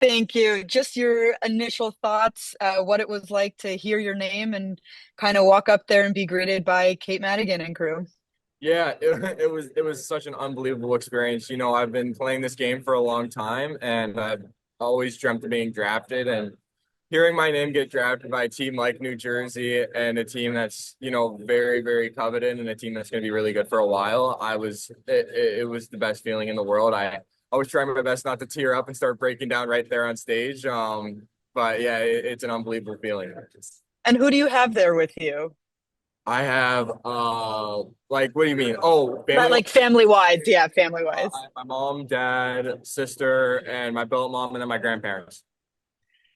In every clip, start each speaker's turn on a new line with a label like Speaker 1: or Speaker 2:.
Speaker 1: Thank you. Just your initial thoughts, what it was like to hear your name and kind of walk up there and be greeted by Kate Madigan and crew.
Speaker 2: Yeah, it was such an unbelievable experience. I've been playing this game for a long time, and I've always dreamt of being drafted. And hearing my name get drafted by a team like New Jersey and a team that's very very coveted and a team that's going to be really good for a while, it was the best feeling in the world. I was trying my best not to tear up and start breaking down right there on stage. But yeah, it's an unbelievable feeling.
Speaker 1: And who do you have there with you?
Speaker 2: I have like, what do you mean? Oh,
Speaker 1: But
Speaker 2: family.
Speaker 1: like family wise, yeah, family
Speaker 2: I
Speaker 1: wise.
Speaker 2: have my mom, dad, sister, and my billet mom, and then my grandparents.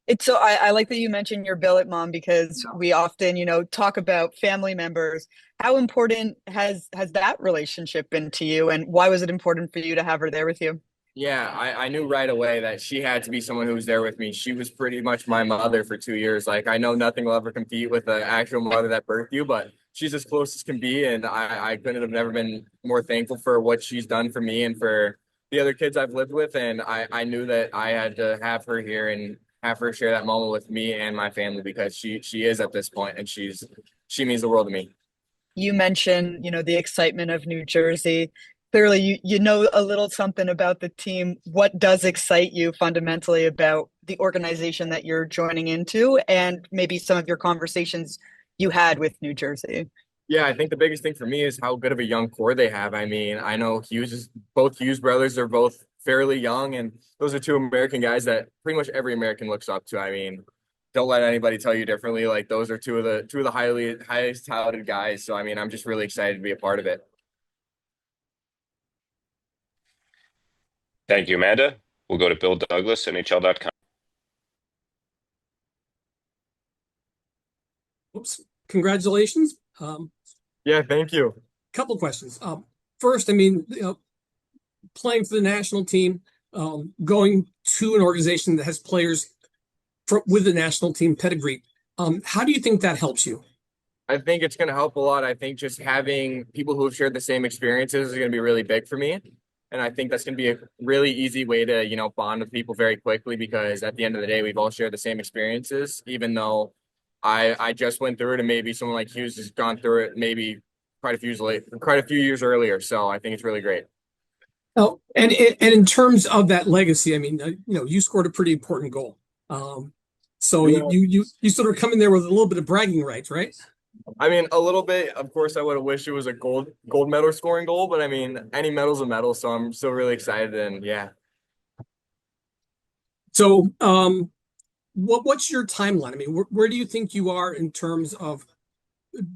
Speaker 1: It's so I like that you mentioned your billet mom because we often, talk about family members. How important has that relationship been to you, and why was it important for you to have her there with you?
Speaker 2: Yeah, I knew right away that she had to be someone who was there with me. She was pretty much my mother for 2 years. Like, I know nothing will ever compete with the actual mother that birthed you, but she's as close as can be. And I couldn't have never been more thankful for what she's done for me and for the other kids I've lived with. And I knew that I had to have her here and have her share that moment with me and my family because she is at this point and she means the world to me.
Speaker 1: You mentioned, the excitement of New Jersey. Clearly, you know a little something about the team. What does excite you fundamentally about the organization that you're joining into, and maybe some of your conversations you had with New Jersey?
Speaker 2: Yeah, I think the biggest thing for me is how good of a young core they have. I mean, I know both Hughes brothers are both fairly young, and those are two American guys that pretty much every American looks up to. I mean, don't let anybody tell you differently. Like, those are two of the highest touted guys. So I mean, I'm just really excited to be a part of it.
Speaker 3: Thank you, Amanda. We'll go to Bill Douglas, NHL.com.
Speaker 4: Oops. Congratulations.
Speaker 2: Yeah, thank you.
Speaker 4: Couple questions. First, I mean, playing for the national team, going to an organization that has players with the national team pedigree. How do you think that helps you?
Speaker 2: I think it's going to help a lot. I think just having people who have shared the same experiences is going to be really big for me. And I think that's going to be a really easy way to, bond with people very quickly because at the end of the day, we've all shared the same experiences, even though I just went through it and maybe someone like Hughes has gone through it maybe quite a few years earlier. So I think it's really great.
Speaker 4: Oh, and in terms of that legacy, I mean, you scored a pretty important goal. So
Speaker 2: Yeah.
Speaker 4: you sort of come in there with a little bit of bragging rights, right?
Speaker 2: I mean, a little bit. Of course, I would have wished it was a gold medal scoring goal, but I mean, any medal's a medal, so I'm still really excited. And yeah,
Speaker 4: So, what's your timeline? I mean, where do you think you are in terms of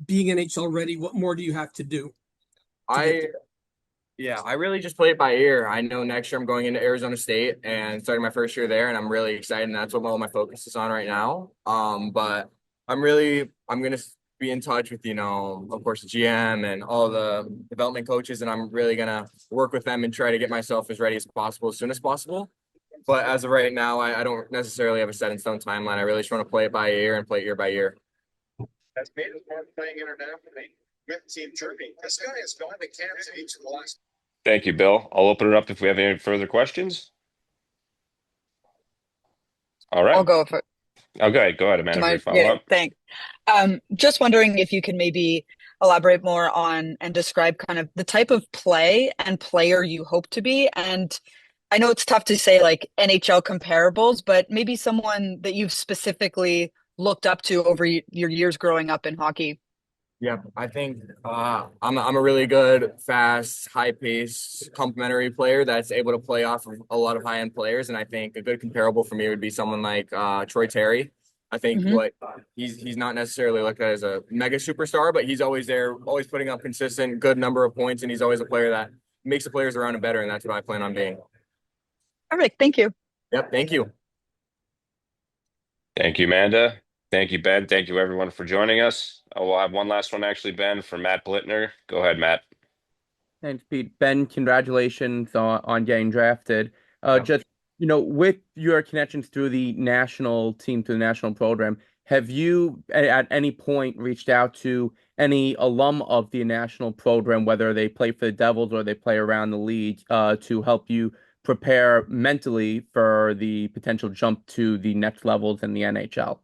Speaker 4: being NHL ready? What more do you have to do to get
Speaker 2: I
Speaker 4: there?
Speaker 2: yeah, I really just play it by ear. I know next year I'm going into Arizona State and starting my first year there, and I'm really excited. And that's what all my focus is on right now. But I'm gonna be in touch with of course, the GM and all the development coaches, and I'm really gonna work with them and try to get myself as ready as possible as soon as possible. But as of right now, I don't necessarily have a set in stone timeline. I really just want to play it by ear and play it year by year.
Speaker 5: Has made his mark playing internationally with Team Germany. This guy has gone to camps in each of the last.
Speaker 3: Thank you, Bill. I'll open it up if we have any further questions. All
Speaker 1: I'll
Speaker 3: right.
Speaker 1: go for
Speaker 3: Oh, go ahead,
Speaker 1: to
Speaker 3: Amanda, for your
Speaker 1: my yeah,
Speaker 3: follow-up.
Speaker 1: thanks. Just wondering if you can maybe elaborate more on and describe kind of the type of play and player you hope to be. And I know it's tough to say like NHL comparables, but maybe someone that you've specifically looked up to over your years growing up in hockey.
Speaker 2: Yeah, I think I'm a really good, fast, high-paced, complementary player that's able to play off of a lot of high-end players. And I think a good comparable for me would be someone like Troy Terry. I think
Speaker 1: Hmm.
Speaker 2: he's not necessarily looked at as a mega superstar, but he's always there, always putting up consistent, good number of points, and he's always a player that makes the players around him better. And that's what I plan on being.
Speaker 1: Perfect. Thank you.
Speaker 2: Yep, thank you.
Speaker 3: Thank you, Amanda. Thank you, Ben. Thank you, everyone, for joining us. We'll have one last one, actually, Ben, for Matt Blittner. Go ahead, Matt.
Speaker 6: Thanks, Pete. Ben, congratulations on getting drafted.
Speaker 2: Yeah.
Speaker 6: Just, with your connections through the national team, through the national program, have you at any point reached out to any alum of the national program, whether they play for the Devils or they play around the league, to help you prepare mentally for the potential jump to the next levels in the NHL?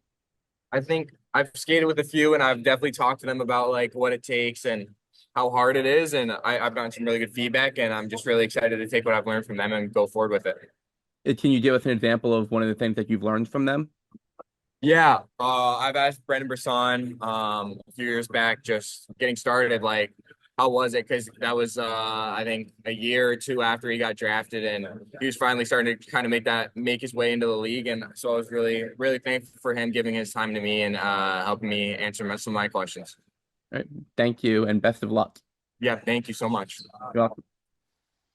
Speaker 2: I think I've skated with a few, and I've definitely talked to them about like what it takes and how hard it is. And I've gotten some really good feedback, and I'm just really excited to take what I've learned from them and go forward with it.
Speaker 6: Can you give us an example of one of the things that you've learned from them?
Speaker 2: Yeah, I've asked Brendan Brisson a few years back, just getting started, like how was it? Because that was I think a year or two after he got drafted, and he was finally starting to kind of make his way into the league. And so I was really really thankful for him giving his time to me and helping me answer some of my questions.
Speaker 6: All right. Thank you and best of luck.
Speaker 2: Yeah, thank you so much.
Speaker 6: You're welcome.